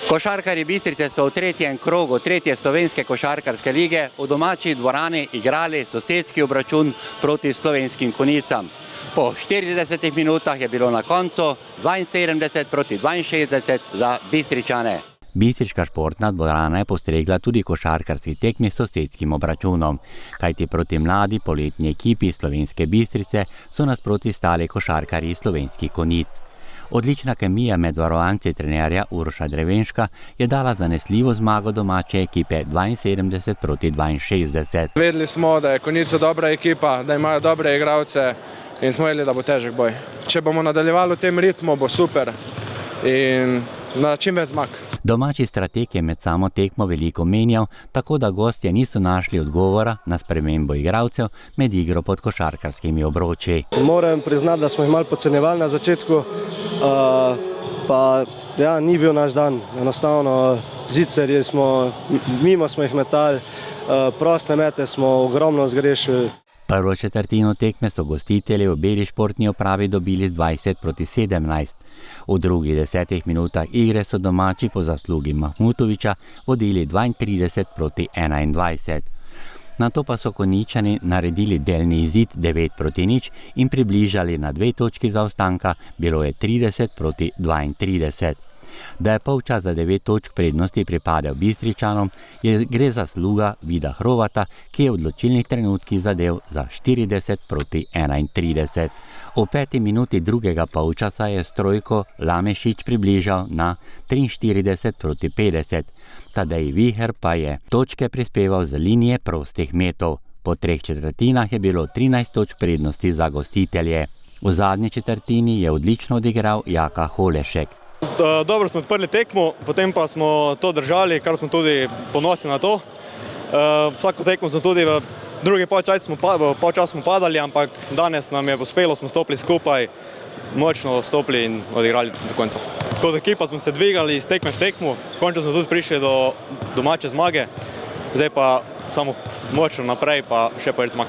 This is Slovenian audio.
Košarkarji Bistrice so v tretjem krogu tretje slovenske košarkarske lige v domači dvorani igrali sosedski obračun proti Slovenskim Konjicam. Po 40 minutah je bilo na koncu 72 proti 62 za Bistričane. Bistrička športna dvorana je postregla tudi košarkarski tekmi s sosedskim obračunom, kajti proti mladi poletni ekipi Slovenske Bistrice so nasproti stali košarkarji Slovenskih Konjic. Odlična kemija med varovanci trenerja Uroša Drevenška je dala zanesljivo zmago domače ekipe 72 proti 62. Vedeli smo, da je Konjica dobra ekipa, da imajo dobre igralce in smo vedeli, da bo težek boj. Če bomo nadaljevali v tem ritmu, bo super in na čim več zmag. Domači strateg je med samo tekmo veliko menjal, tako da gostje niso našli odgovora na spremembo igralcev med igro pod košarkarskimi obroči. Moram priznati, da smo jih malo podcenjevali na začetku, pa ja, ni bil naš dan. Enostavno zicerji smo, mimo smo jih metali, proste mete smo ogromno zgrešili. Prvo četrtino tekme so gostitelji v beli športni opravi dobili z 20 proti 17. V drugih 10 minutah igre so domači po zaslugi Mahmutoviča vodili 32 proti 21. Nato pa so Konjičani naredili delni izid 9 proti 0 in približali na 2 točki zaostanka, bilo je 30 proti 32. Da je polčas za 9 točk prednosti pripadel Bistričanom, gre zasluga Vida Hrovata, ki je v odločilnih trenutkih zadel za 40 proti 31. V 5. minuti drugega polčasa je s trojko Lamešič približal na 43 proti 50. Tadej Viher pa je točke prispeval z linije prostih metov. Po 3 četrtinah je bilo 13 točk prednosti za gostitelje. V zadnji četrtini je odlično odigral Jaka Holešek. Dobro smo odprli tekmo, potem pa smo to držali, kar smo tudi ponosni na to. Vsako tekmo smo tudi v drugi polčas smo padali, ampak danes nam je uspelo, smo stopili skupaj, močno stopili in odigrali do konca. Kot ekipa smo se dvigali iz tekme v tekmo, končno smo tudi prišli do domače zmage, zdaj pa samo močno naprej, pa še po več zmag.